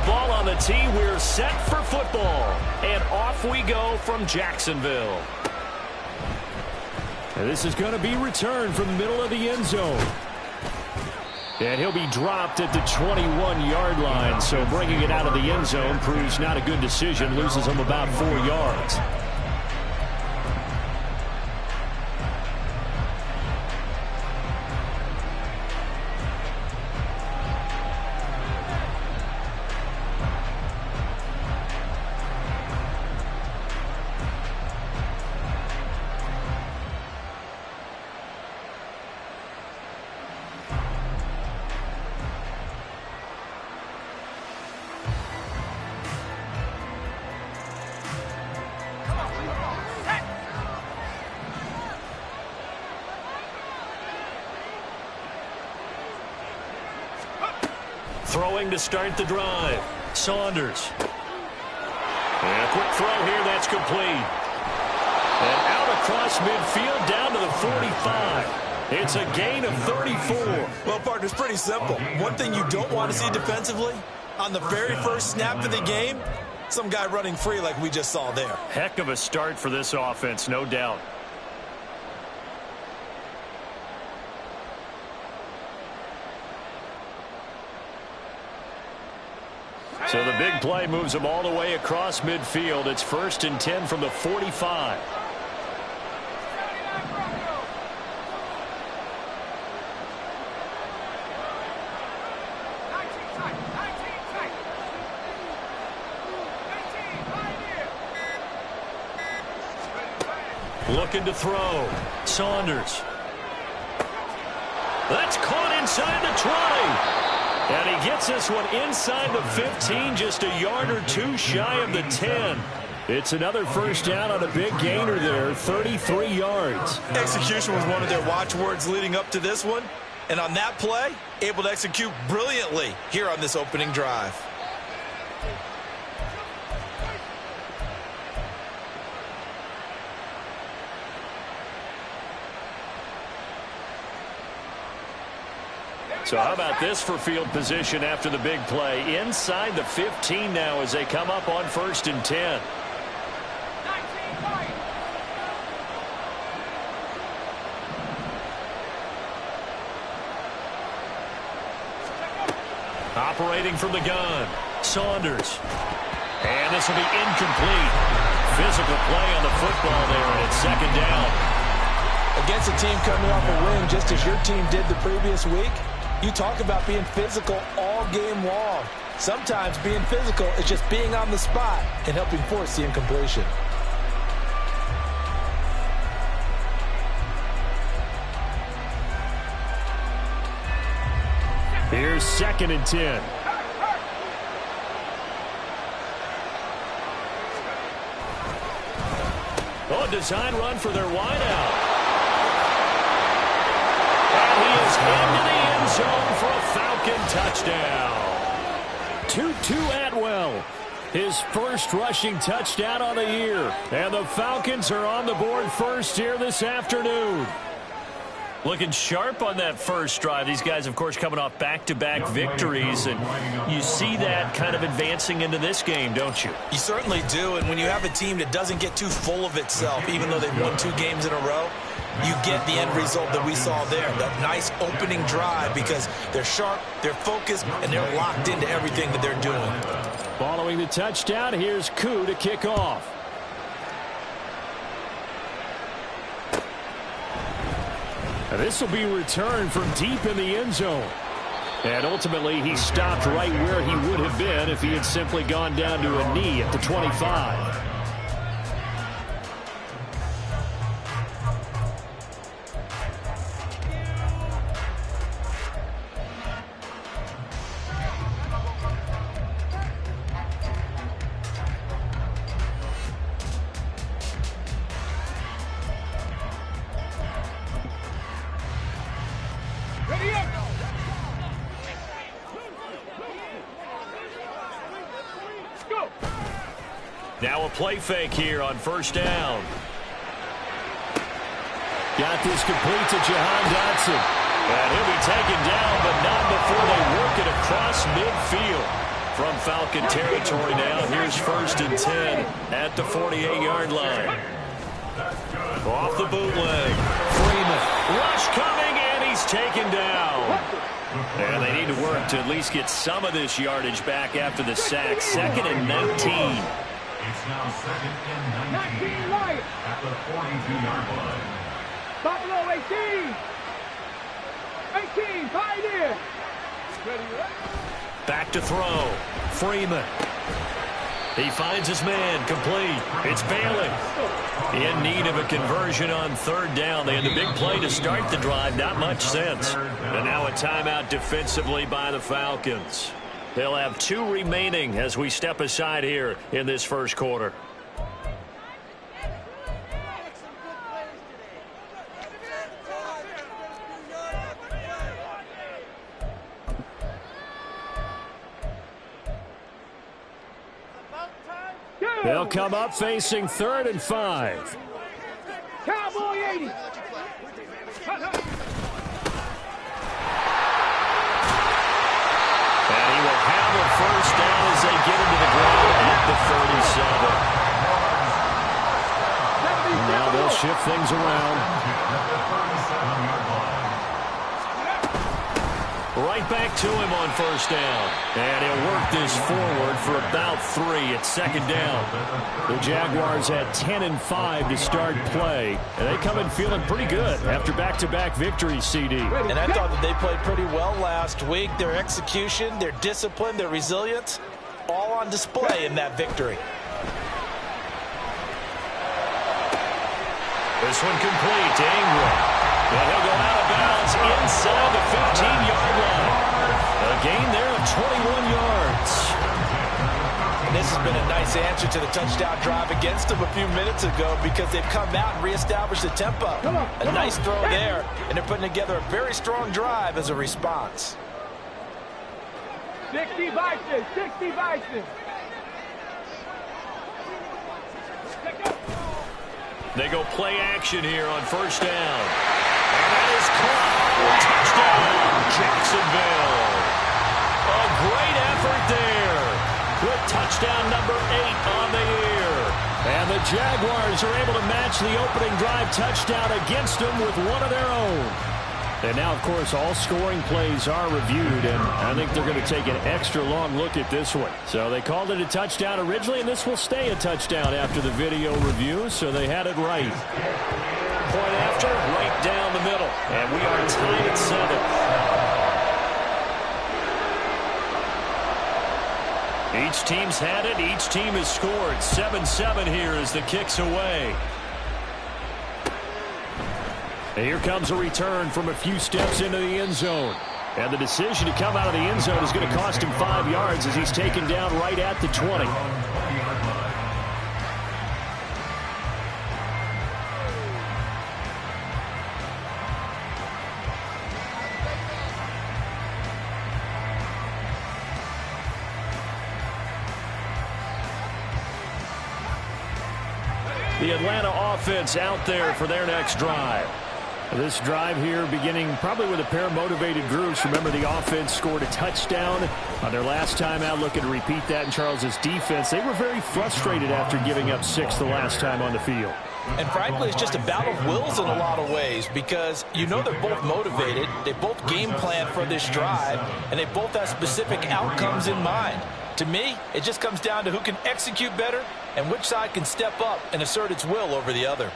ball on the tee. We're set for football. And off we go from Jacksonville. And this is going to be returned from the middle of the end zone. And he'll be dropped at the 21-yard line. So bringing it out of the end zone proves not a good decision. Loses him about 4 yards. Throwing to start the drive. Saunders. And a quick throw here. That's complete. And out across midfield down to the 45. It's a gain of 34. Well, partner, it's pretty simple. One thing you don't want to see defensively, on the very first snap of the game, some guy running free like we just saw there. Heck of a start for this offense, no doubt. So the big play moves them all the way across midfield. It's 1st and 10 from the 45. Looking to throw. Saunders. That's caught inside the 20. And he gets this one inside the 15, just a yard or two shy of the 10. It's another first down on a big gainer there, 33 yards. Execution was one of their watchwords leading up to this one. And on that play, able to execute brilliantly here on this opening drive. So how about this for field position after the big play? Inside the 15 now as they come up on 1st and 10. Operating from the gun. Saunders. And this will be incomplete. Physical play on the football there, and it's 2nd down. Against a team coming off a win just as your team did the previous week, you talk about being physical all game long. Sometimes being physical is just being on the spot and helping force the incompletion. Here's 2nd and 10. Oh, design run for their wideout. And he is into the end zone for a Falcon touchdown. Tutu Atwell, his first rushing touchdown on the year. And the Falcons are on the board first here this afternoon. Looking sharp on that first drive. These guys, of course, coming off back-to-back victories, and you see that kind of advancing into this game, don't you? You certainly do, and when you have a team that doesn't get too full of itself, even though they've won 2 games in a row, you get the end result that we saw there, that nice opening drive, because they're sharp, they're focused, and they're locked into everything that they're doing. Following the touchdown, here's Koo to kick off. And this will be returned from deep in the end zone. And ultimately, he stopped right where he would have been if he had simply gone down to a knee at the 25. Now a play fake here on 1st down. Got this complete to Jahan Dotson. And he'll be taken down, but not before they work it across midfield. From Falcon territory now, here's 1st and 10 at the 48-yard line. Off the bootleg. Freeman. Rush coming, and he's taken down. And they need to work to at least get some of this yardage back after the sack. 2nd and 19. It's now 2nd and 19 at the 42-yard line. Buffalo 18. 18, pioneer. Back to throw. Freeman. He finds his man. Complete. It's Bailey. In need of a conversion on 3rd down. They had the big play to start the drive. Not much sense. And now a timeout defensively by the Falcons. They'll have 2 remaining as we step aside here in this first quarter. They'll come up facing 3rd and 5. Cowboy 80. And he will have a 1st down as they get into the ground at the 37. Now they'll shift things around. Right back to him on 1st down. And he'll work this forward for about 3 at 2nd down. The Jaguars had 10 and 5 to start play. And they come in feeling pretty good after back-to-back victories, CD. And I thought that they played pretty well last week. Their execution, their discipline, their resilience, all on display in that victory. This one complete to Ingram. And he'll go out of bounds inside the 15-yard line. A gain there of 21 yards. This has been a nice answer to the touchdown drive against them a few minutes ago because they've come out and reestablished the tempo. A nice throw there, and they're putting together a very strong drive as a response. 60 Bison, 60 Bison. They go play action here on 1st down. And that is caught. Touchdown, Jacksonville. A great effort there. With touchdown number 8 on the year. And the Jaguars are able to match the opening drive touchdown against them with one of their own. And now, of course, all scoring plays are reviewed, and I think they're going to take an extra long look at this one. So they called it a touchdown originally, and this will stay a touchdown after the video review, so they had it right. Point after, right down the middle. And we are tied at 7. Each team's had it. Each team has scored. 7-7 here as the kick's away. And here comes a return from a few steps into the end zone. And the decision to come out of the end zone is going to cost him 5 yards as he's taken down right at the 20. The Atlanta offense out there for their next drive. This drive here beginning probably with a pair of motivated groups. Remember, the offense scored a touchdown on their last time out, looking to repeat that in Charles's defense. They were very frustrated after giving up 6 the last time on the field. And frankly, it's just a battle of wills in a lot of ways because you know they're both motivated, they both game plan for this drive, and they both have specific outcomes in mind. To me, it just comes down to who can execute better and which side can step up and assert its will over the other.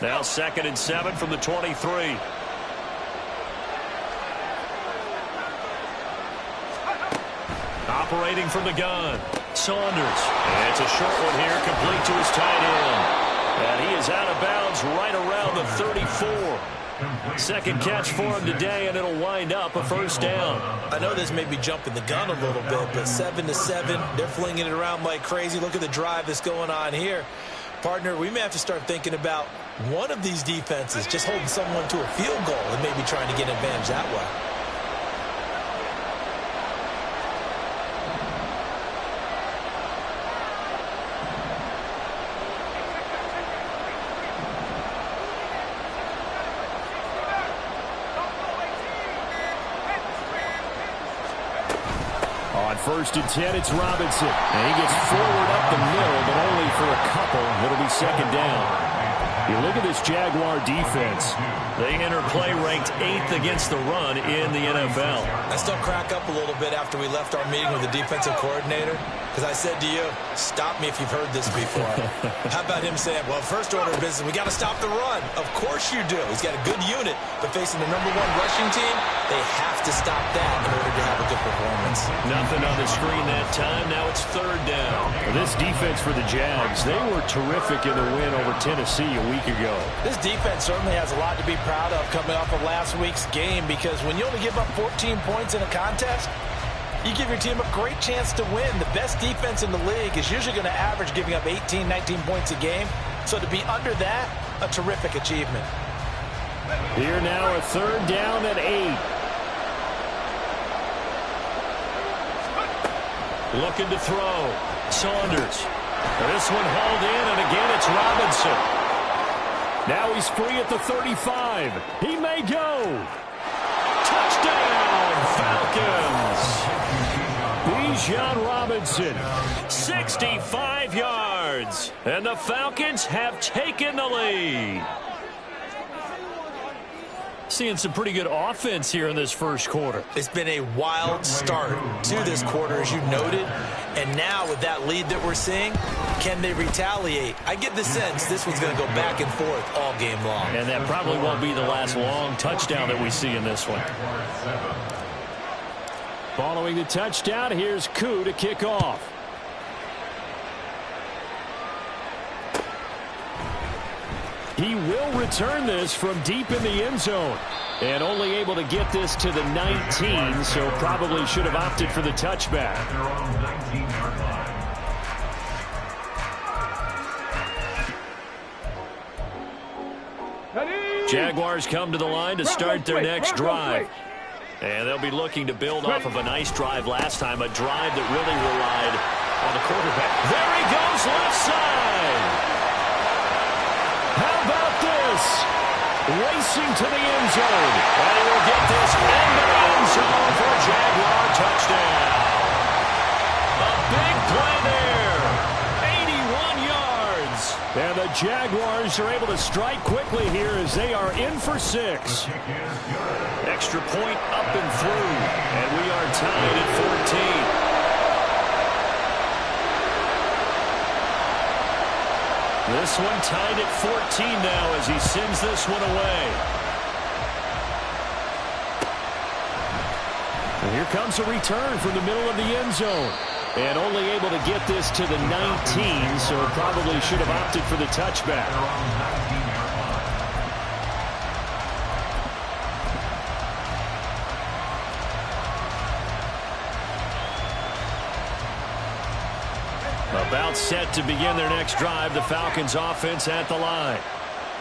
Now 2nd and 7 from the 23. Operating from the gun, Saunders. And it's a short one here, complete to his tight end. And he is out of bounds right around the 34. Second catch for him today, and it'll wind up a 1st down. I know this may be jumping the gun a little bit, but 7-7, they're flinging it around like crazy. Look at the drive that's going on here. Partner, we may have to start thinking about one of these defenses just holding someone to a field goal and maybe trying to get an advantage that way. On 1st and 10, it's Robinson. And he gets forward up the middle, but only for a couple. It'll be 2nd down. You look at this Jaguar defense. They enter play ranked 8th against the run in the NFL. I still crack up a little bit after we left our meeting with the defensive coordinator, because I said to you, stop me if you've heard this before. How about him saying, well, first order of business, we got to stop the run. Of course you do. He's got a good unit, but facing the #1 rushing team, they have to stop that in order to have a good performance. Nothing on the screen that time. Now it's 3rd down. This defense for the Jags, they were terrific in the win over Tennessee a week ago. This defense certainly has a lot to be proud of coming off of last week's game, because when you only give up 14 points in a contest, you give your team a great chance to win. The best defense in the league is usually going to average giving up 18, 19 points a game. So to be under that, a terrific achievement. Here now, a 3rd down at 8. Looking to throw. Saunders. This one hauled in, and again it's Robinson. Now he's free at the 35. He may go. Touchdown, Falcons. Bijan Robinson. 65 yards. And the Falcons have taken the lead. Seeing some pretty good offense here in this first quarter. It's been a wild start to this quarter, as you noted. And now with that lead that we're seeing, can they retaliate? I get the sense this one's going to go back and forth all game long. And that probably won't be the last long touchdown that we see in this one. Following the touchdown, here's Koo to kick off. He will return this from deep in the end zone. And only able to get this to the 19, so probably should have opted for the touchback. Jaguars come to the line to start their next drive. And they'll be looking to build off of a nice drive last time, a drive that really relied on the quarterback. There he goes, left side. How about this? Racing to the end zone. And he will get this into the end zone for a Jaguar touchdown. A big play there. 81 yards. And the Jaguars are able to strike quickly here as they are in for 6. Extra point up and through. And we are tied at 14. This one tied at 14 now as he sends this one away. And here comes a return from the middle of the end zone. And only able to get this to the 19, so probably should have opted for the touchback. About set to begin their next drive, the Falcons offense at the line.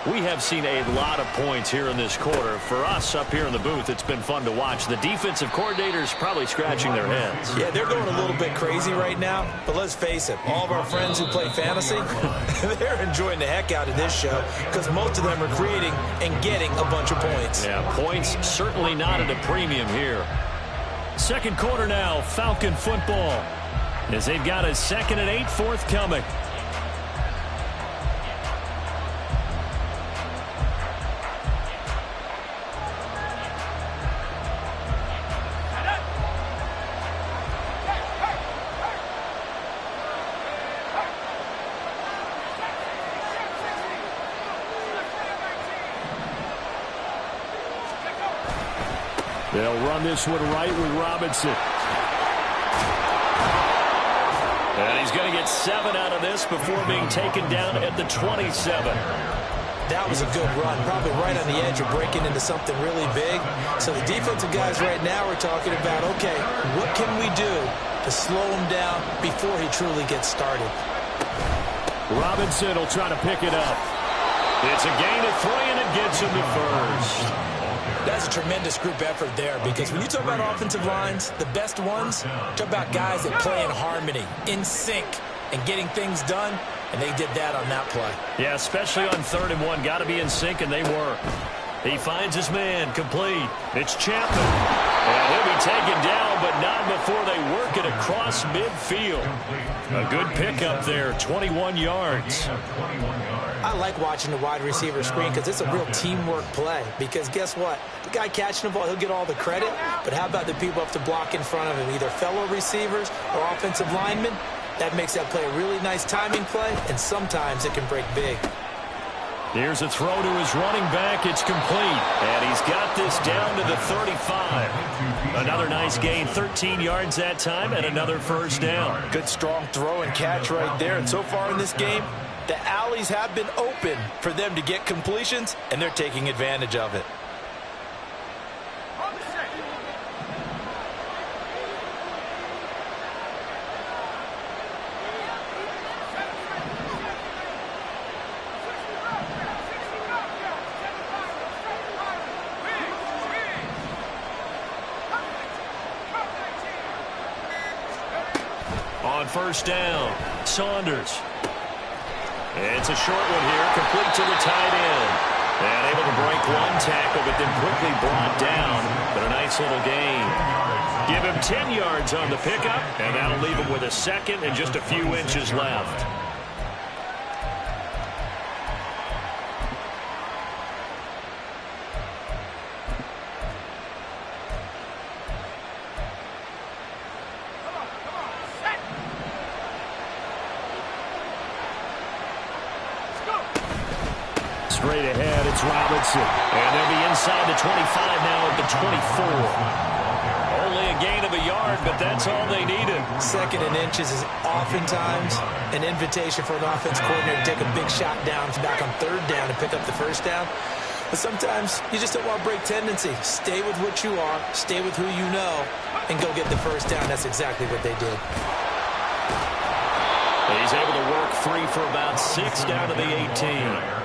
We have seen a lot of points here in this quarter. For us up here in the booth, it's been fun to watch. The defensive coordinators probably scratching their heads. Yeah, they're going a little bit crazy right now. But let's face it, all of our friends who play fantasy, they're enjoying the heck out of this show because most of them are creating and getting a bunch of points. Yeah, points certainly not at a premium here. Second quarter now, Falcon football, as they've got a 2nd and 8 forthcoming. They'll run this one right with Robinson. And he's going to get 7 out of this before being taken down at the 27. That was a good run, probably right on the edge of breaking into something really big. So the defensive guys right now are talking about, okay, what can we do to slow him down before he truly gets started? Robinson will try to pick it up. It's a gain of 3, and it gets him to first. That's a tremendous group effort there, because when you talk about offensive lines, the best ones, talk about guys that play in harmony, in sync, and getting things done, and they did that on that play. Yeah, especially on 3rd and 1. Got to be in sync, and they were. He finds his man, complete. It's Chapman. And he'll be taken down, but not before they work it across midfield. A good pickup there, 21 yards. I like watching the wide receiver screen because it's a real teamwork play. Because guess what? The guy catching the ball, he'll get all the credit. But how about the people up to block in front of him, either fellow receivers or offensive linemen? That makes that play a really nice timing play, and sometimes it can break big. Here's a throw to his running back. It's complete. And he's got this down to the 35. Another nice gain, 13 yards that time, and another first down. Good strong throw and catch right there. And so far in this game, the alleys have been open for them to get completions, and they're taking advantage of it. On first down, Saunders. It's a short one here, complete to the tight end. And able to break one tackle, but then quickly brought down. But a nice little gain. Give him 10 yards on the pickup, and that'll leave him with a second and just a few inches left. Straight ahead, it's Robinson. And they'll be inside the 25 now at the 24. Only a gain of a yard, but that's all they needed. Second and inches is oftentimes an invitation for an offense coordinator to take a big shot down back on third down and pick up the first down. But sometimes you just don't want to break tendency. Stay with what you are, stay with who you know, and go get the first down. That's exactly what they did. He's able to work free for about 6 down to the 18.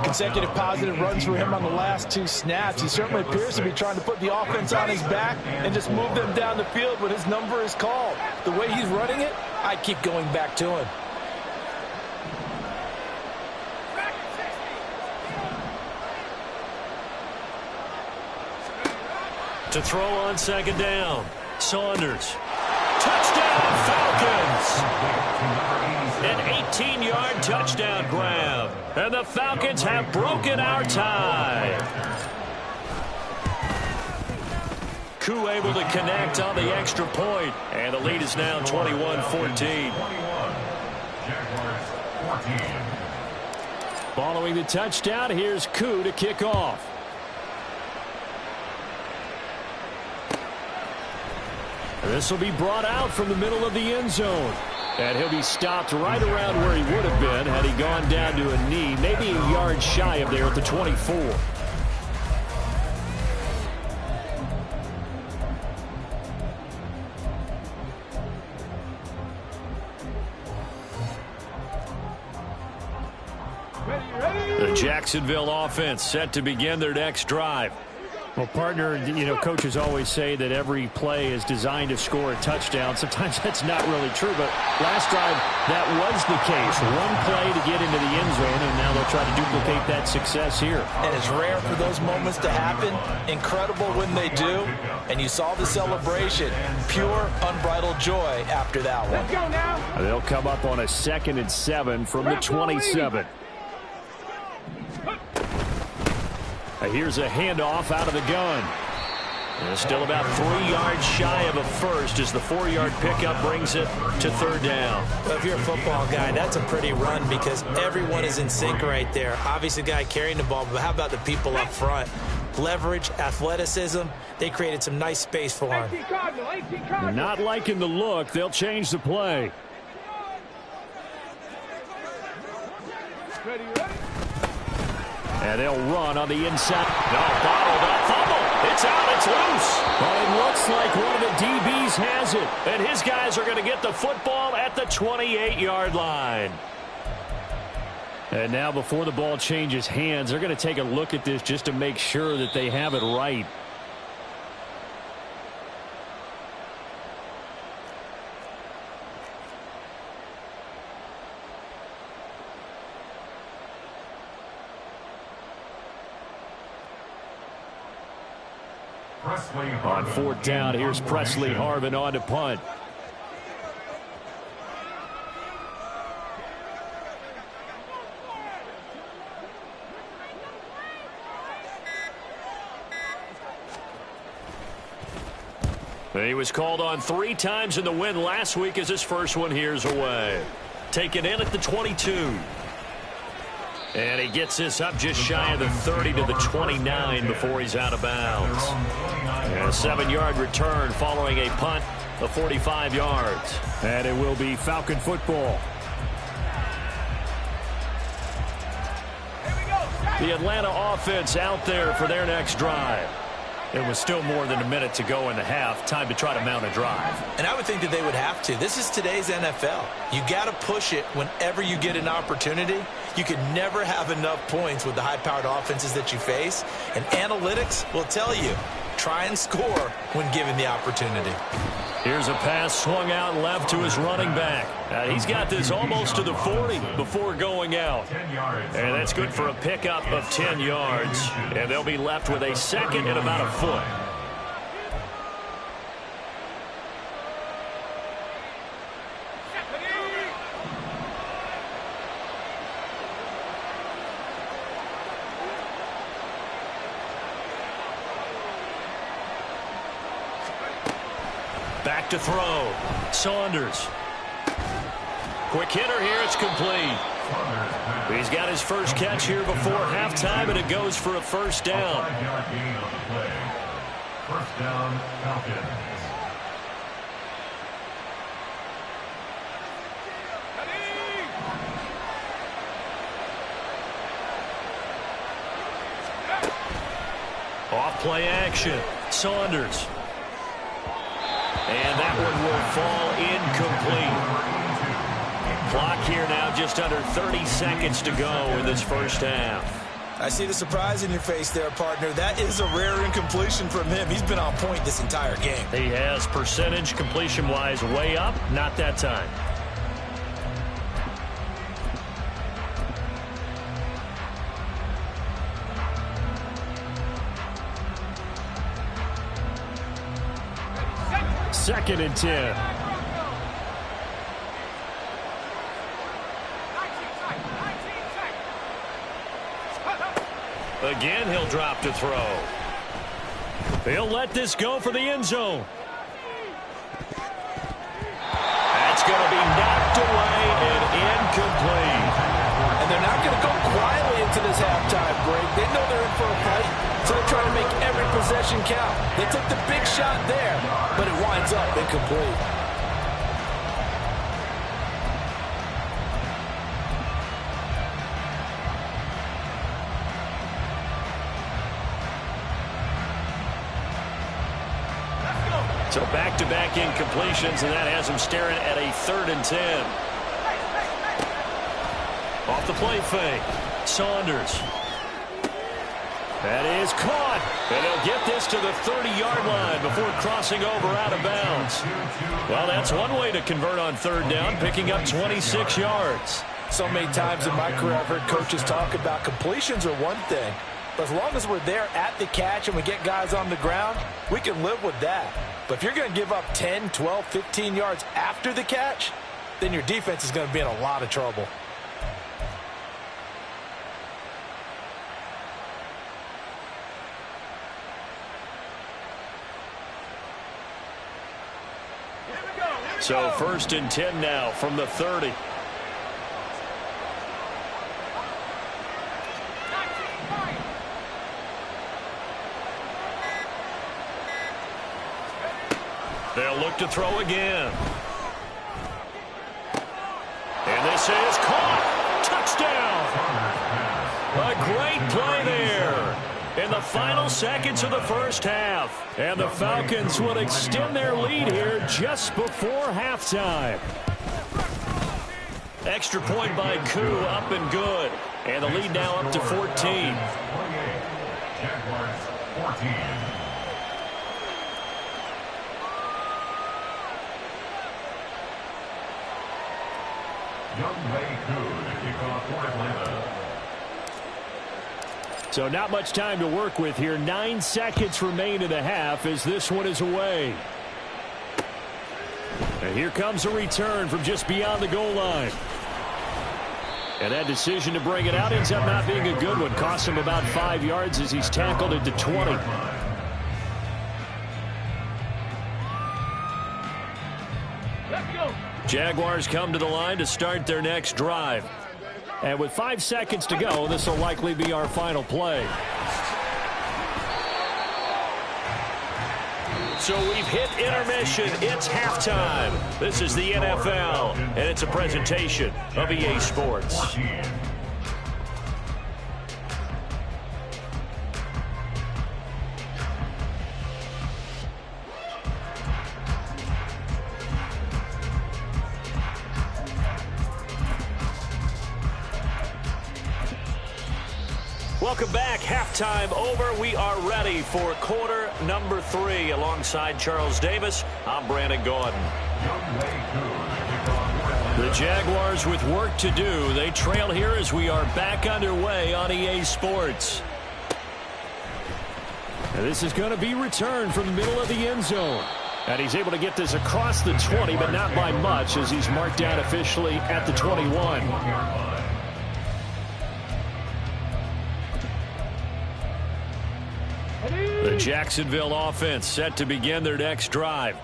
Consecutive positive runs for him on the last 2 snaps. He certainly appears to be trying to put the offense on his back and just move them down the field when his number is called. The way he's running it, I keep going back to him. To throw on second down, Saunders. Touchdown, Falcons! An 18-yard touchdown grab. And the Falcons have broken our tie. Koo able to connect on the extra point. And the lead is now 21-14. Following the touchdown, here's Koo to kick off. This will be brought out from the middle of the end zone. And he'll be stopped right around where he would have been had he gone down to a knee, maybe a yard shy of there at the 24. The Jacksonville offense set to begin their next drive. Well, partner, coaches always say that every play is designed to score a touchdown. Sometimes that's not really true, but last drive, that was the case. One play to get into the end zone, and now they'll try to duplicate that success here. And it's rare for those moments to happen. Incredible when they do. And you saw the celebration. Pure, unbridled joy after that one. Let's go now. They'll come up on a 2nd and 7 from the 27. Here's a handoff out of the gun. And still about 3 yards shy of a first as the 4-yard pickup brings it to third down. Well, if you're a football guy, that's a pretty run because everyone is in sync right there. Obviously, the guy carrying the ball, but how about the people up front? Leverage, athleticism, they created some nice space for him. 18 Cardinal, 18 Cardinal. Not liking the look. They'll change the play. Ready. And they'll run on the inside. No, bottled up. Fumble. It's out. It's loose. But it looks like one of the DBs has it. And his guys are going to get the football at the 28-yard line. And now before the ball changes hands, they're going to take a look at this just to make sure that they have it right. On fourth down, here's Presley Harvin on to punt. He was called on 3 times in the win last week as his first one here's away. Taken in at the 22. And he gets this up just shy of the 30 to the 29 before he's out of bounds. And a 7-yard return following a punt of 45 yards. And it will be Falcon football. The Atlanta offense out there for their next drive. It was still more than a minute to go in the half. Time to try to mount a drive. And I would think that they would have to. This is today's NFL. You got to push it whenever you get an opportunity. You can never have enough points with the high-powered offenses that you face. And analytics will tell you, try and score when given the opportunity. Here's a pass swung out left to his running back. He's got this almost to the 40 before going out. And that's good for a pickup of 10 yards. And they'll be left with a second and about a foot. Back to throw. Saunders. Quick hitter here. It's complete. He's got his first catch here before halftime, and it goes for a first down. First down, Falcons. Off play action. Saunders. And that one will fall incomplete. Clock here now just under 30 seconds to go in this first half. I see the surprise in your face there, partner. That is a rare incompletion from him. He's been on point this entire game. He has percentage completion-wise way up. Not that time. Second and 10. Again, he'll drop to throw. He'll let this go for the end zone. That's going to be knocked away and incomplete. And they're not going to go quietly into this halftime break. They know they're in for a fight, so they're trying to make every possession count. They took the big shot there, but it winds up incomplete. So back-to-back incompletions, and that has him staring at a 3rd and 10. Off the play fake. Saunders. That is caught. And he'll get this to the 30-yard line before crossing over out of bounds. Well, that's one way to convert on 3rd down, picking up 26 yards. So many times in my career I've heard coaches talk about completions are one thing. But as long as we're there at the catch and we get guys on the ground, we can live with that. But if you're going to give up 10, 12, 15 yards after the catch, then your defense is going to be in a lot of trouble. So 1st and 10 now from the 30. They'll look to throw again. And this is caught. Touchdown. A great play there in the final seconds of the first half. And the Falcons will extend their lead here just before halftime. Extra point by Koo, up and good. And the lead now up to 14. Jaguars 14. Young Wei Koo to kick off for Atlanta. So not much time to work with here. 9 seconds remain in the half as this one is away. And here comes a return from just beyond the goal line. And that decision to bring it out ends up not being a good one. Costs him about 5 yards as he's tackled into 20. Let's go. Jaguars come to the line to start their next drive. And with 5 seconds to go, this will likely be our final play. So we've hit intermission. It's halftime. This is the NFL, and it's a presentation of EA Sports. Welcome back. Halftime over. We are ready for quarter number 3. Alongside Charles Davis, I'm Brandon Gordon. The Jaguars with work to do. They trail here as we are back underway on EA Sports. And this is going to be returned from the middle of the end zone. And he's able to get this across the 20, but not by much as he's marked down officially at the 21. The Jacksonville offense set to begin their next drive.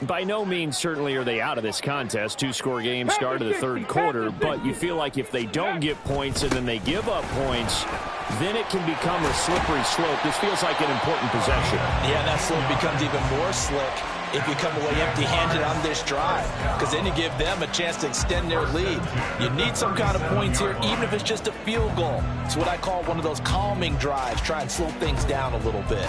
By no means certainly are they out of this contest. 2-score game start of the third quarter, but you feel like if they don't get points and then they give up points, then it can become a slippery slope. This feels like an important possession. Yeah, that slope becomes even more slick if you come away empty-handed on this drive, because then you give them a chance to extend their lead. You need some kind of points here, even if it's just a field goal. It's what I call one of those calming drives. Try and slow things down a little bit.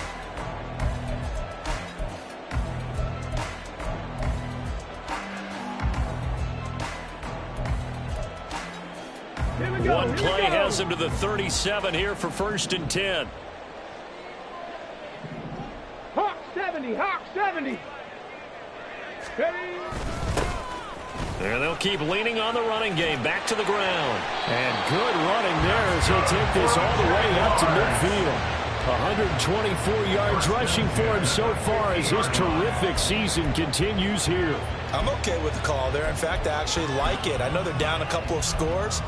One play has him to the 37 here for 1st and 10. Hawk 70, Hawk 70. Ready? And they'll keep leaning on the running game. Back to the ground. And good running there as he'll take this all the way up to midfield. 124 yards rushing for him so far as his terrific season continues here. I'm okay with the call there. In fact, I actually like it. I know they're down a couple of scores,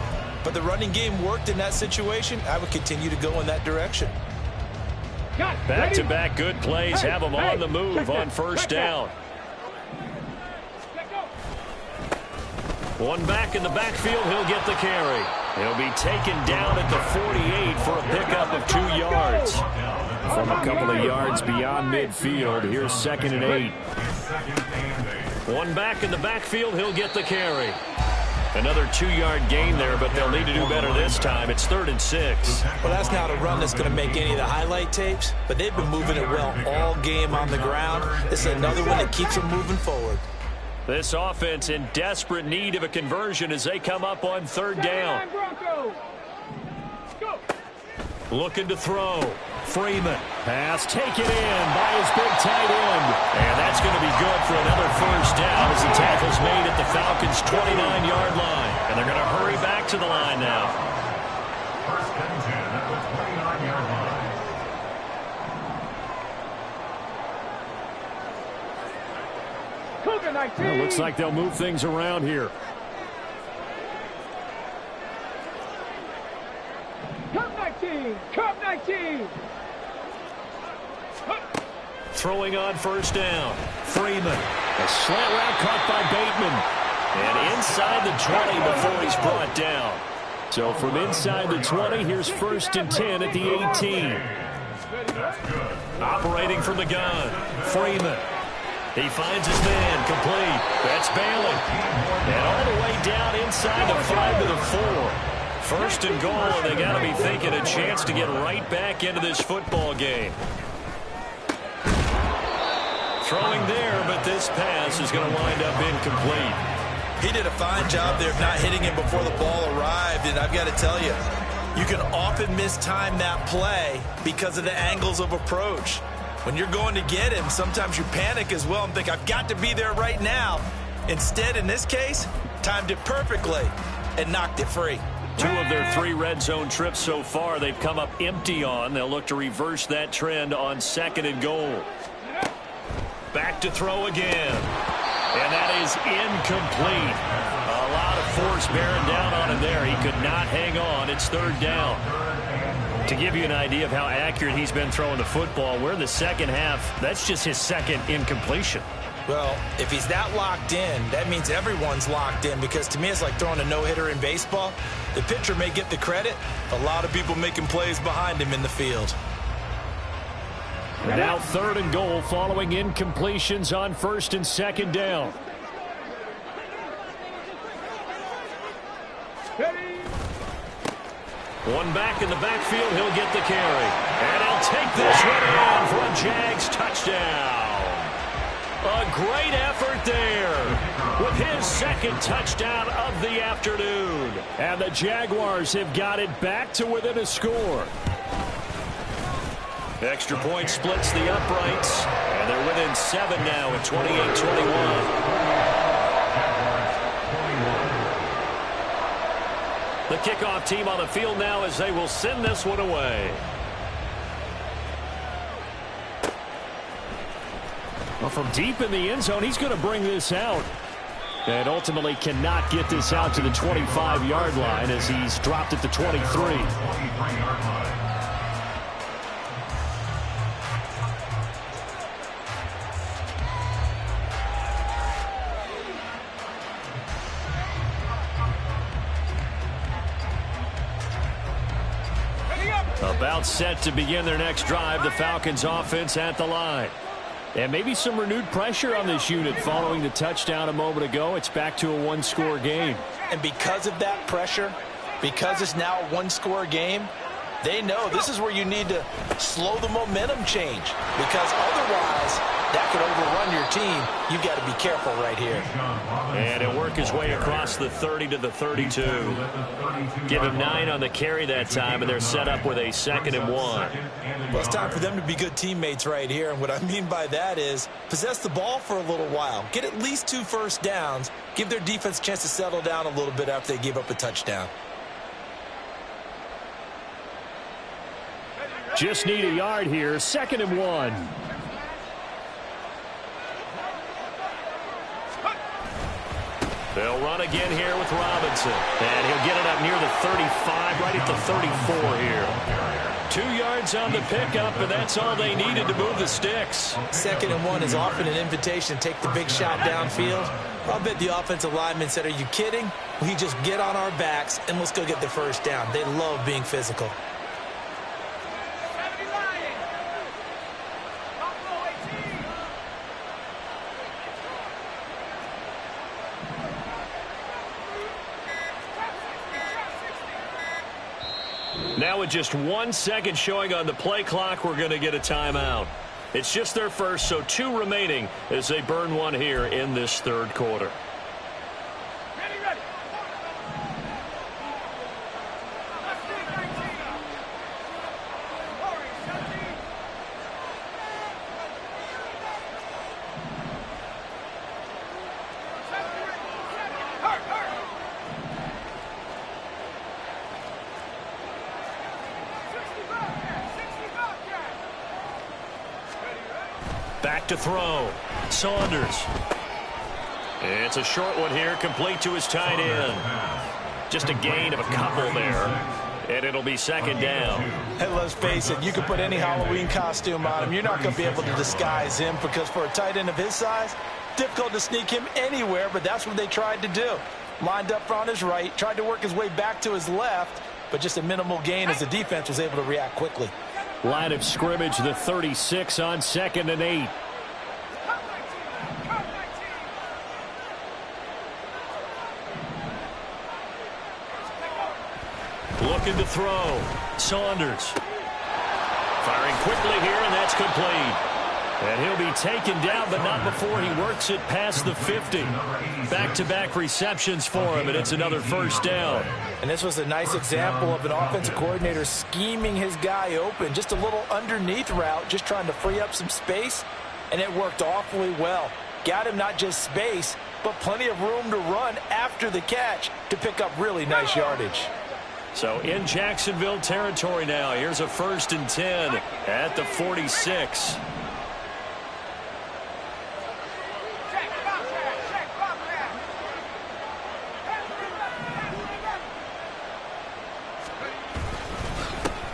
but the running game worked in that situation. I would continue to go in that direction. Back-to-back good plays have him on the move on 1st down. One back in the backfield, he'll get the carry. He'll be taken down at the 48 for a pickup of 2 yards. From a couple of yards beyond midfield, here's 2nd and 8. One back in the backfield, he'll get the carry. Another 2-yard gain there, but they'll need to do better this time. It's 3rd and 6. Well, that's not a run that's going to make any of the highlight tapes, but they've been moving it well all game on the ground. This is another one that keeps them moving forward. This offense in desperate need of a conversion as they come up on 3rd down. Looking to throw. Freeman. Pass taken in by his big tight end. And that's going to be good for another 1st down as the tackle's made at the Falcons' 29-yard line. And they're going to hurry back to the line now. 1st and 10 at the 29-yard line. Well, looks like they'll move things around here. Cup 19, Cup 19. Throwing on 1st down. Freeman. A slant route caught by Bateman. And inside the 20 before he's brought down. So from inside the 20, here's 1st and 10 at the 18. Operating from the gun. Freeman. He finds his man, complete. That's Bailey. And all the way down inside the 5 to the 4. 1st and goal, and they got to be thinking a chance to get right back into this football game. Throwing there, but this pass is going to wind up incomplete. He did a fine job there of not hitting him before the ball arrived, and I've got to tell you, you can often mistime that play because of the angles of approach. When you're going to get him, sometimes you panic as well and think, I've got to be there right now. Instead, in this case, timed it perfectly and knocked it free. 2 of their 3 red zone trips so far, they've come up empty on. They'll look to reverse that trend on 2nd and goal. Back to throw again. And that is incomplete. A lot of force bearing down on him there. He could not hang on. It's 3rd down. To give you an idea of how accurate he's been throwing the football, we're in the second half. That's just his 2nd incompletion. Well, if he's that locked in, that means everyone's locked in, because to me it's like throwing a no-hitter in baseball. The pitcher may get the credit, a lot of people making plays behind him in the field. Now 3rd and goal following incompletions on 1st and 2nd down. One back in the backfield, he'll get the carry. And he'll take this one in for a Jags touchdown. A great effort there with his 2nd touchdown of the afternoon. And the Jaguars have got it back to within a score. Extra point splits the uprights, and they're within 7 now at 28-21. The kickoff team on the field now as they will send this one away. Well, from deep in the end zone, he's going to bring this out. And ultimately cannot get this out to the 25-yard line as he's dropped at the 23. About set to begin their next drive, the Falcons offense at the line. And maybe some renewed pressure on this unit following the touchdown a moment ago. It's back to a 1-score game. And because of that pressure, because it's now a 1-score game, they know this is where you need to slow the momentum change, because otherwise that could overrun your team. You've got to be careful right here. And he'll work his way across the 30 to the 32. Give him 9 on the carry that time, and they're set up with a 2nd and 1. Well, it's time for them to be good teammates right here, and what I mean by that is possess the ball for a little while. Get at least 2 first downs. Give their defense a chance to settle down a little bit after they give up a touchdown. Just need a yard here, 2nd and 1. They'll run again here with Robinson. And he'll get it up near the 35, right at the 34 here. 2 yards on the pickup, and that's all they needed to move the sticks. 2nd and 1 is often an invitation to take the big shot downfield. I'll bet the offensive lineman said, "Are you kidding? We just get on our backs and let's go get the first down." They love being physical. Now with just 1 second showing on the play clock, we're going to get a timeout. It's just their first, so 2 remaining as they burn one here in this 3rd quarter. Ready. Back to throw. Saunders. It's a short one here, complete to his tight end. Just a gain of a couple there, and it'll be 2nd down. And let's face it, you can put any Halloween costume on him. You're not going to be able to disguise him, because for a tight end of his size, difficult to sneak him anywhere, but that's what they tried to do. Lined up on his right, tried to work his way back to his left, but just a minimal gain as the defense was able to react quickly. Line of scrimmage, the 36 on 2nd and 8. Looking to throw. Saunders. Firing quickly here, and that's complete. And he'll be taken down, but not before he works it past the 50. Back-to-back receptions for him, and it's another first down. And this was a nice example of an offensive coordinator scheming his guy open. Just a little underneath route, just trying to free up some space, and it worked awfully well. Got him not just space, but plenty of room to run after the catch to pick up really nice yardage. So in Jacksonville territory now. Here's a 1st and 10 at the 46.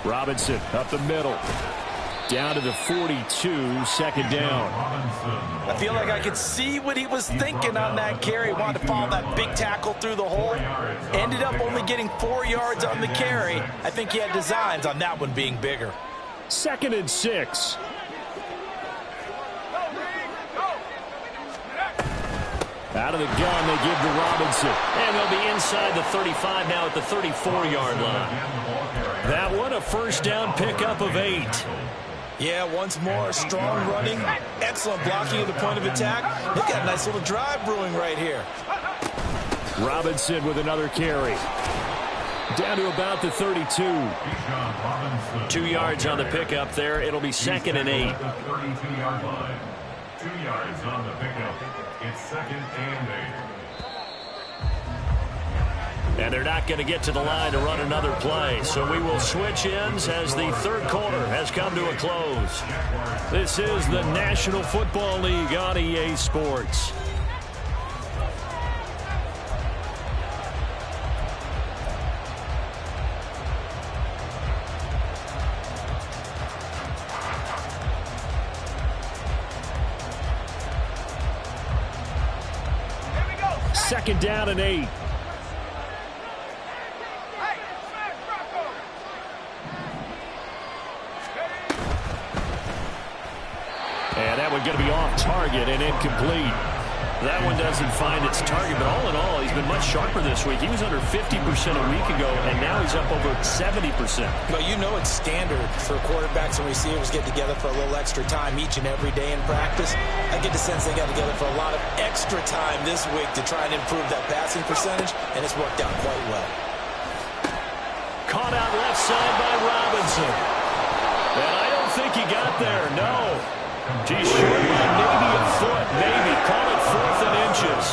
Robinson up the middle. Down to the 42, 2nd down. I feel like I could see what he was thinking on that carry. He wanted to follow that big tackle through the hole. Ended up only getting 4 yards on the carry. I think he had designs on that one being bigger. 2nd and 6. Out of the gun, they give to Robinson. And they'll be inside the 35 now at the 34-yard line. That one, a 1st down pickup of 8. Yeah, once more, strong running, excellent blocking at the point of attack. They've got a nice little drive brewing right here. Robinson with another carry. Down to about the 32. 2 yards on the pickup there. It'll be 2nd and 8. 32-yard line. 2 yards on the pickup. It's 2nd and 8. And they're not going to get to the line to run another play. So we will switch ends as the 3rd quarter has come to a close. This is the National Football League on EA Sports. Second down and 8. And that one going to be off target and incomplete. That one doesn't find its target, but all in all, he's been much sharper this week. He was under 50% a week ago, and now he's up over 70%. But you know it's standard for quarterbacks and receivers get together for a little extra time each and every day in practice. I get the sense they got together for a lot of extra time this week to try and improve that passing percentage, and it's worked out quite well. Caught out left side by Robinson. And I don't think he got there, no. He's short by maybe a foot, maybe. Call it 4th and inches.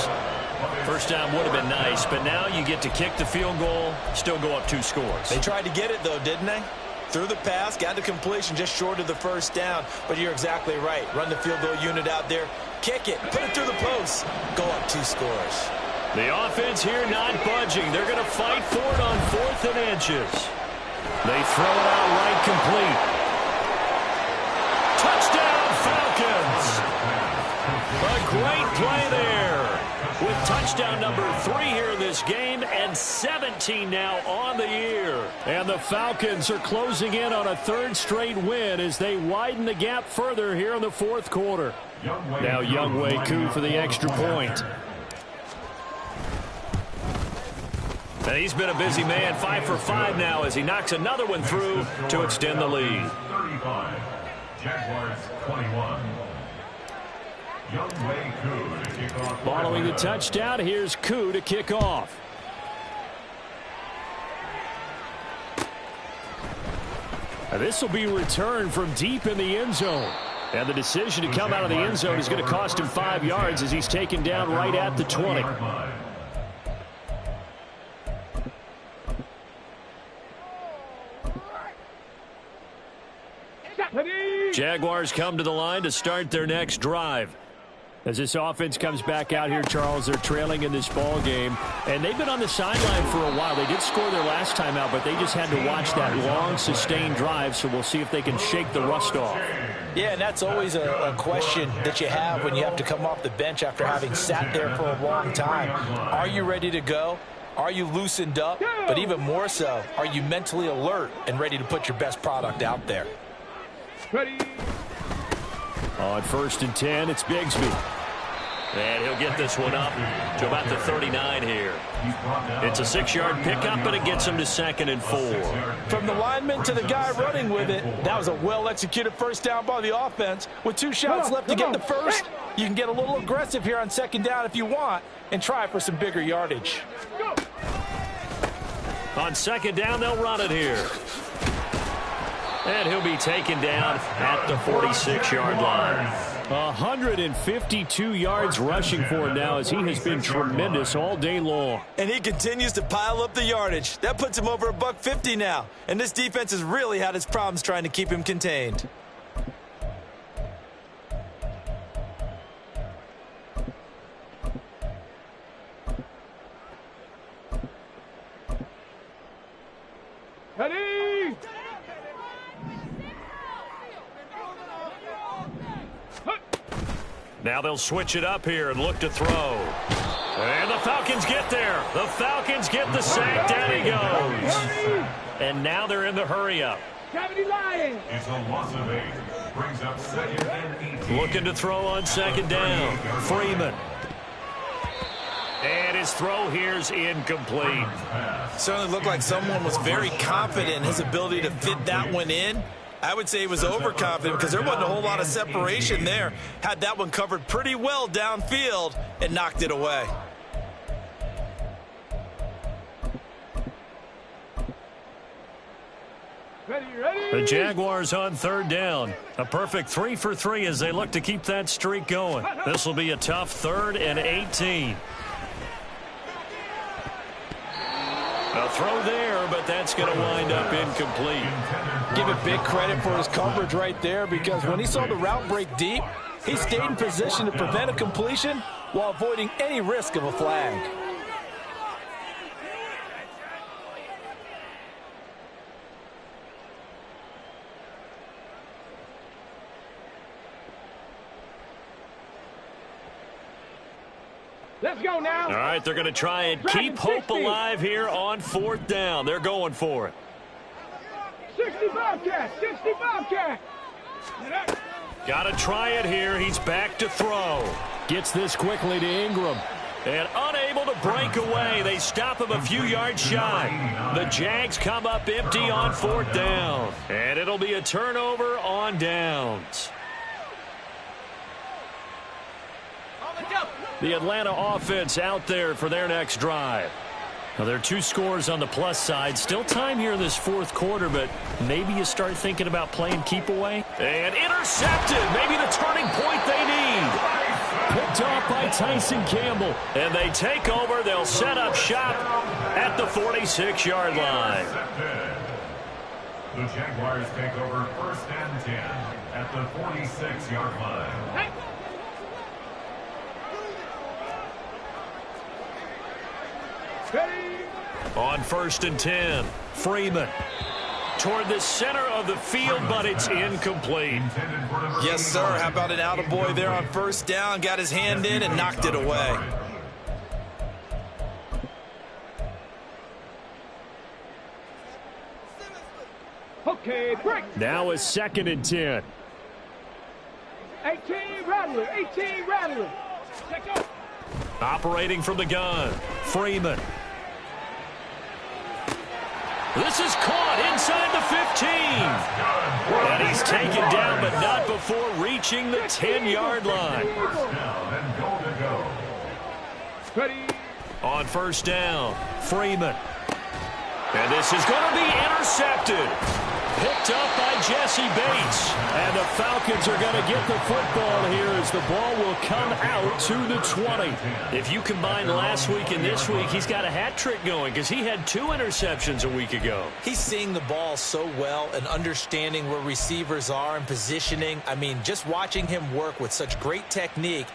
First down would have been nice, but now you get to kick the field goal, still go up 2 scores. They tried to get it, though, didn't they? Threw the pass, got to completion, just short of the 1st down. But you're exactly right. Run the field goal unit out there, kick it, put it through the post, go up 2 scores. The offense here not budging. They're going to fight for it on 4th and inches. They throw it out right complete. Touchdown, Falcons! A great play there with touchdown number 3 here in this game and 17 now on the year. And the Falcons are closing in on a 3rd straight win as they widen the gap further here in the 4th quarter. Now Younghoe Koo for the extra point. And he's been a busy man, 5 for 5 now as he knocks another one through to extend the lead. 35. Jaguars 21. Younghoe Koo to kick off. Following the touchdown, here's Koo to kick off. This will be returned from deep in the end zone. And the decision to come out of the end zone is going to cost him 5 yards as he's taken down right at the 20. Jaguars come to the line to start their next drive. As this offense comes back out here, Charles, they're trailing in this ball game, and they've been on the sideline for a while. They did score their last time out, but they just had to watch that long, sustained drive, so we'll see if they can shake the rust off. Yeah, and that's always a question that you have when you have to come off the bench after having sat there for a long time. Are you ready to go? Are you loosened up? But even more so, are you mentally alert and ready to put your best product out there? Ready. On 1st and 10, it's Bigsby. And he'll get this one up to about the 39 here. It's a 6-yard pickup, but it gets him to 2nd and 4. From the lineman to the guy running with it, that was a well-executed 1st down by the offense. With 2 shots left to get the first, you can get a little aggressive here on 2nd down if you want and try for some bigger yardage. On 2nd down, they'll run it here. And he'll be taken down at the 46-yard line. 152 yards rushing for him now, as he has been tremendous all day long. And he continues to pile up the yardage. That puts him over $150 now. And this defense has really had its problems trying to keep him contained. Ready? Now they'll switch it up here and look to throw. And the Falcons get there. The Falcons get the sack. Down he goes. And now they're in the hurry-up. It's a loss of 8. Brings up 2nd and 18. Looking to throw on 2nd down. Freeman. And his throw here's incomplete. Certainly looked like someone was very confident in his ability to fit that one in. I would say he was overconfident because there wasn't a whole lot of separation there. Had that one covered pretty well downfield and knocked it away. The Jaguars on 3rd down. A perfect 3 for 3 as they look to keep that streak going. This will be a tough 3rd and 18. A throw there, but that's going to wind up incomplete. Give it big credit for his coverage right there, because when he saw the route break deep, he stayed in position to prevent a completion while avoiding any risk of a flag. Let's go now. All right, they're going to try and keep hope alive here on 4th down. They're going for it. 60 Bobcat, 60 Bobcat. Got to try it here. He's back to throw. Gets this quickly to Ingram. And unable to break away. They stop him a few yards shy. The Jags come up empty on 4th down. And it'll be a turnover on downs. The Atlanta offense out there for their next drive. Now, there are 2 scores on the plus side. Still time here in this 4th quarter, but maybe you start thinking about playing keep away. And intercepted. Maybe the turning point they need. Picked off by Tyson Campbell. And they take over. They'll set up shop at the 46-yard line. The Jaguars take over 1st and 10 at the 46-yard line. On 1st and 10, Freeman toward the center of the field, but it's incomplete. Yes, sir. How about an attaboy there on 1st down? Got his hand in and knocked it away. Okay, break. Now is 2nd and 10. 18 Rattler, 18 Rattler. Check up. Operating from the gun, Freeman. This is caught inside the 15. And he's taken down, but not before reaching the 10-yard line. Ready. On 1st down, Freeman. And this is going to be intercepted. Picked up by Jesse Bates. And the Falcons are going to get the football here as the ball will come out to the 20. If you combine last week and this week, he's got a hat trick going because he had 2 interceptions a week ago. He's seeing the ball so well and understanding where receivers are and positioning. I mean, just watching him work with such great technique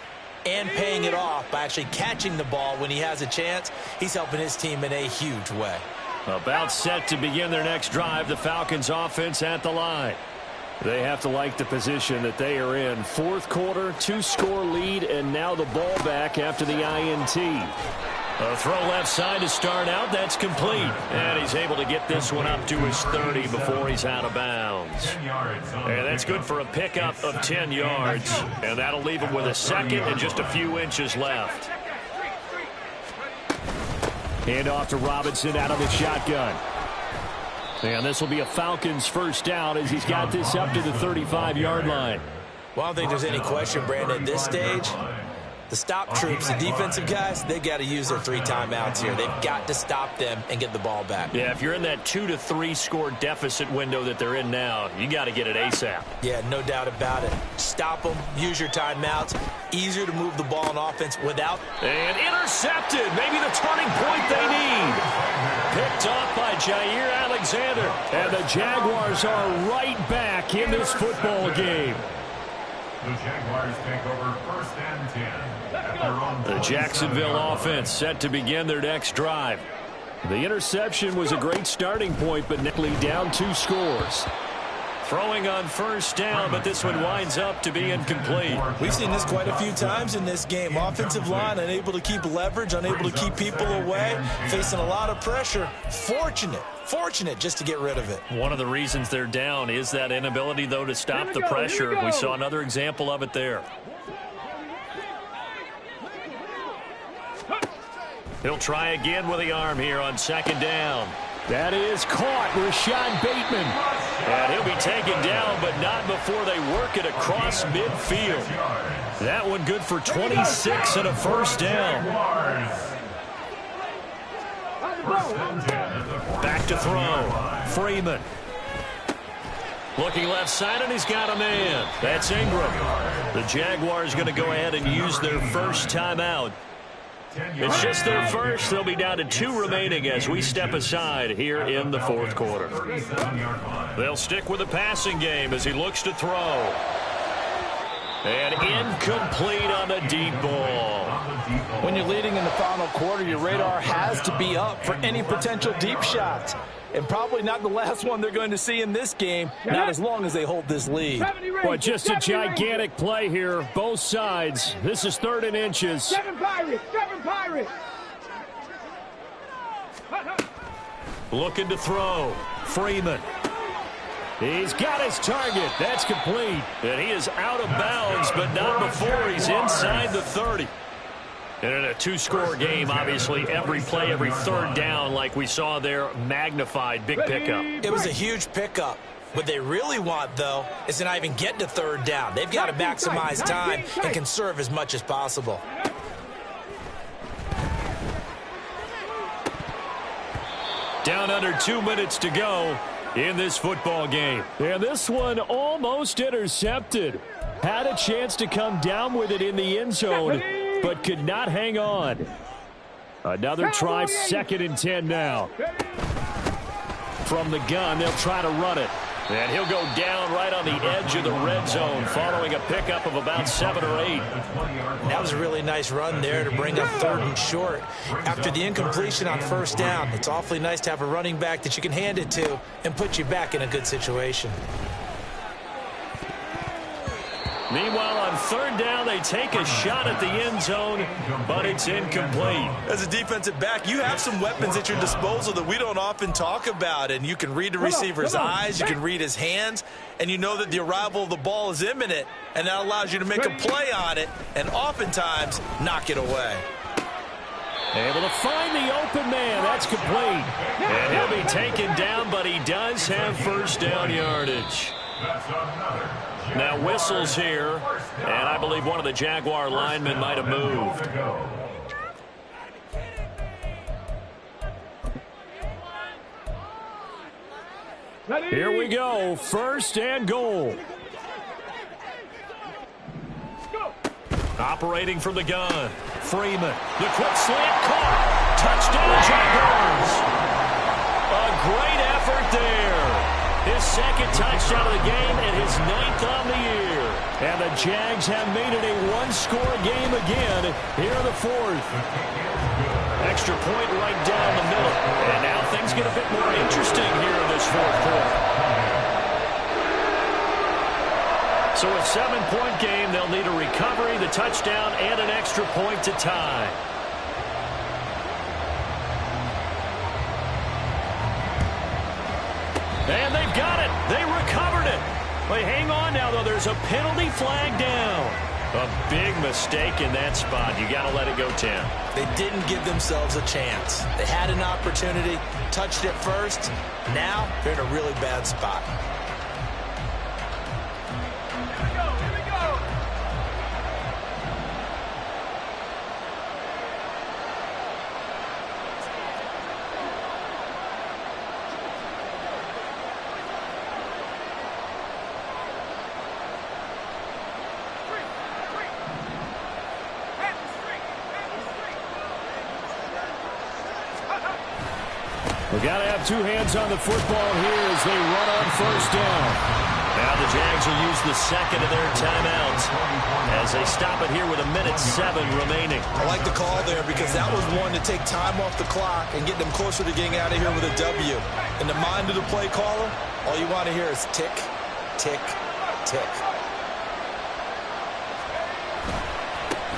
and paying it off by actually catching the ball when he has a chance, he's helping his team in a huge way. About set to begin their next drive, the Falcons offense at the line. They have to like the position that they are in. 4th quarter, 2-score lead, and now the ball back after the INT. A throw left side to start out. That's complete. And he's able to get this one up to his 30 before he's out of bounds. And that's good for a pickup of 10 yards. And that'll leave him with a 2nd and just a few inches left. Hand off to Robinson out of the shotgun. And this will be a Falcons 1st down as he's got this up to the 35-yard line. Well, I don't think there's any question, Brandon, at this stage, The stop troops, the defensive guys, they got to use their 3 timeouts here. They've got to stop them and get the ball back. Yeah, if you're in that 2 to 3 score deficit window that they're in now, you got to get it ASAP. Yeah, no doubt about it. Stop them, use your timeouts. Easier to move the ball on offense without. And intercepted. Maybe the turning point they need. Picked off by Jair Alexander. And the Jaguars are right back in this football game. The Jaguars take over 1st and 10 at their own. The Jacksonville offense set to begin their next drive. The interception was a great starting point, but Nickley down 2 scores. Throwing on 1st down, but this one winds up to be incomplete. We've seen this quite a few times in this game. Offensive line unable to keep leverage, unable to keep people away, facing a lot of pressure. Fortunate just to get rid of it. One of the reasons they're down is that inability, though, to stop the pressure. We saw another example of it there. He'll try again with the arm here on 2nd down. That is caught. Rashad Bateman. And he'll be taken down, but not before they work it across midfield. That one good for 26 and a 1st down. Back to throw. Freeman. Looking left side, and he's got a man. That's Ingram. The Jaguars going to go ahead and use their 1st timeout. It's just their first. They'll be down to 2 remaining as we step aside here in the 4th quarter. They'll stick with the passing game as he looks to throw. And incomplete on the deep ball. When you're leading in the final quarter, your radar has to be up for any potential deep shots. And probably not the last one they're going to see in this game, not as long as they hold this lead. But just a gigantic play here, both sides. This is 3rd and inches. 7 Pirates. Looking to throw. Freeman. He's got his target. That's complete. And he is out of bounds, but not before he's inside the 30. And in a 2-score game, obviously, every play, every 3rd down, like we saw there, magnified, big pickup. It was a huge pickup. What they really want, though, is to not even get to 3rd down. They've got to maximize time and conserve as much as possible. Down under 2 minutes to go in this football game. And this one almost intercepted. Had a chance to come down with it in the end zone, but could not hang on. Another try, 2nd and 10 now. From the gun, they'll try to run it. And he'll go down right on the edge of the red zone following a pickup of about 7 or 8. That was a really nice run there to bring up 3rd and short. After the incompletion on 1st down, it's awfully nice to have a running back that you can hand it to and put you back in a good situation. Meanwhile, on 3rd down, they take a shot at the end zone, but it's incomplete. As a defensive back, you have some weapons at your disposal that we don't often talk about, and you can read the receiver's eyes, you can read his hands, and you know that the arrival of the ball is imminent, and that allows you to make a play on it and oftentimes knock it away. Able to find the open man. That's complete. And he'll be taken down, but he does have 1st down yardage. Now whistles here, and I believe one of the Jaguar linemen might have moved. Here we go, 1st and goal. Operating from the gun, Freeman. The quick slant caught. Touchdown Jaguars. A great effort there. His 2nd touchdown of the game and his 9th on the year. And the Jags have made it a 1-score game again here in the 4th. Extra point right down the middle. And now things get a bit more interesting here in this 4th quarter. So a 7-point game, they'll need a recovery, the touchdown, and an extra point to tie. And they've got it. They recovered it. They hang on now, though. There's a penalty flag down. A big mistake in that spot. You got to let it go 10. They didn't give themselves a chance. They had an opportunity, touched it first. Now they're in a really bad spot. We got to have two hands on the football here as they run on first down. Now the Jags will use the second of their timeouts as they stop it here with 1:07 remaining. I like the call there because that was one to take time off the clock and get them closer to getting out of here with a W. In the mind of the play caller, all you want to hear is tick, tick, tick.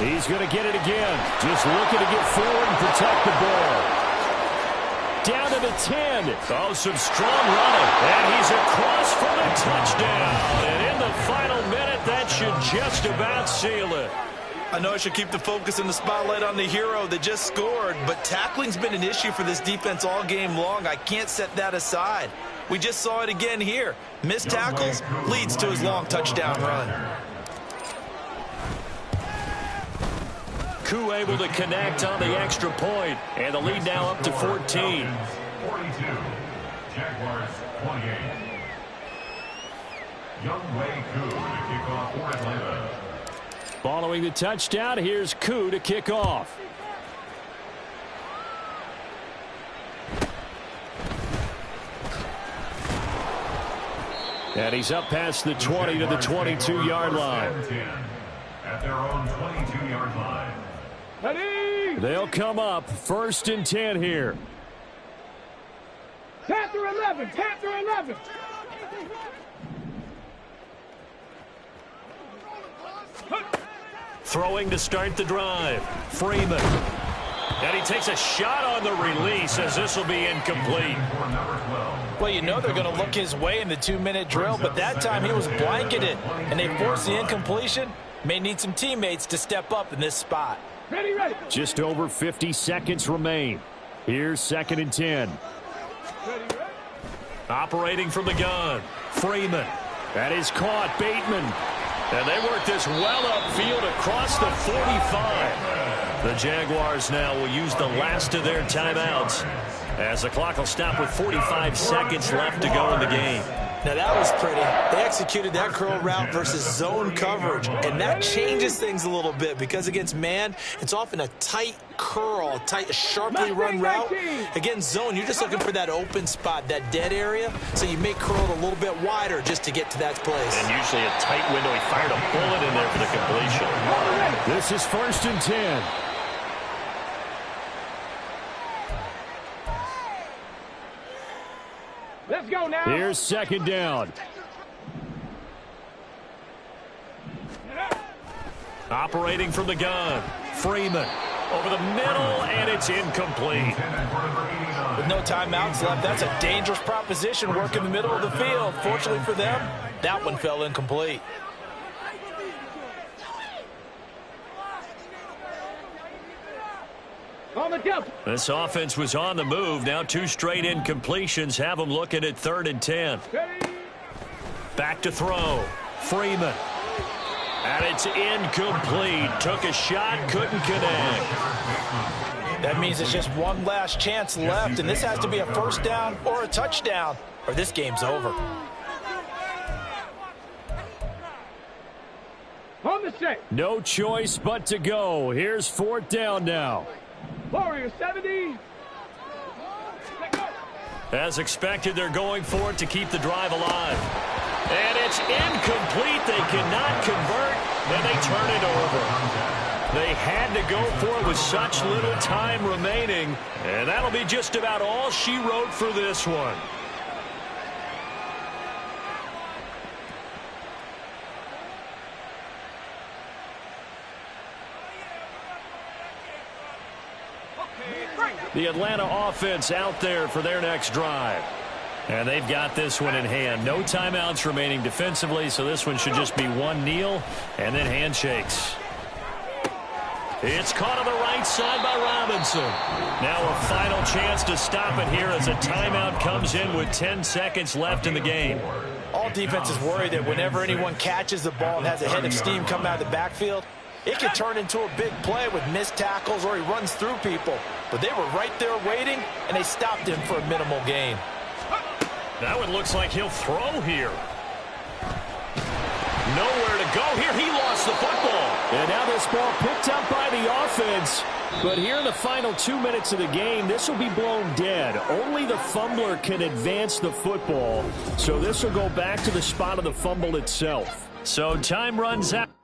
He's going to get it again. Just looking to get forward and protect the ball. Down to the 10. Oh, some strong running. And he's across for the touchdown. And in the final minute, that should just about seal it. I know I should keep the focus and the spotlight on the hero that just scored, but tackling's been an issue for this defense all game long. I can't set that aside. We just saw it again here. Missed tackles leads to his long touchdown run. Koo able to connect on the extra point, and the lead now up to 14. 42, Jaguars 28. Younghoe Koo to kick off for Atlanta. Following the touchdown, here's Koo to kick off. And he's up past the 20 to the 22-yard line. At their own 22-yard line. They'll come up 1st and 10 here. Panther 11, Panther 11. Throwing to start the drive. Freeman. And he takes a shot on the release as this will be incomplete. Well, you know they're going to look his way in the 2-minute drill, but that time he was blanketed, and they forced the incompletion. May need some teammates to step up in this spot. Ready, ready. Just over 50 seconds remain. Here's 2nd and 10. Operating from the gun. Freeman. That is caught. Bateman. And they work this well upfield across the 45. The Jaguars now will use the last of their timeouts as the clock will stop with 45 seconds left to go in the game. Now that was pretty. They executed that curl route versus zone coverage, and that changes things a little bit because against man, it's often a tight curl, tight, sharply run route. Against zone, you're just looking for that open spot, that dead area, so you may curl it a little bit wider just to get to that place. And usually a tight window. He fired a bullet in there for the completion. This is 1st and 10. Let's go now. Here's 2nd down. Operating from the gun. Freeman over the middle, and it's incomplete. With no timeouts left, that's a dangerous proposition, work in the middle of the field. Fortunately for them, that one fell incomplete. On the jump. This offense was on the move. Now 2 straight incompletions have them looking at 3rd and 10. Back to throw. Freeman. And it's incomplete. Took a shot, couldn't connect. That means it's just one last chance left, and this has to be a 1st down or a touchdown, or this game's over. On the set. No choice but to go. Here's 4th down now. Warrior 70. As expected, they're going for it to keep the drive alive. And it's incomplete. They cannot convert, and they turn it over. They had to go for it with such little time remaining, and that'll be just about all she wrote for this one. The Atlanta offense out there for their next drive. And they've got this one in hand. No timeouts remaining defensively, so this one should just be one kneel and then handshakes. It's caught on the right side by Robinson. Now a final chance to stop it here as a timeout comes in with 10 seconds left in the game. All defenses worry that whenever anyone catches the ball and has a head of steam coming out of the backfield, it can turn into a big play with missed tackles or he runs through people. But they were right there waiting, and they stopped him for a minimal gain. That one looks like he'll throw here. nowhere to go here. He lost the football. And now this ball picked up by the offense. But here in the final 2 minutes of the game, this will be blown dead. Only the fumbler can advance the football. So this will go back to the spot of the fumble itself. So time runs out.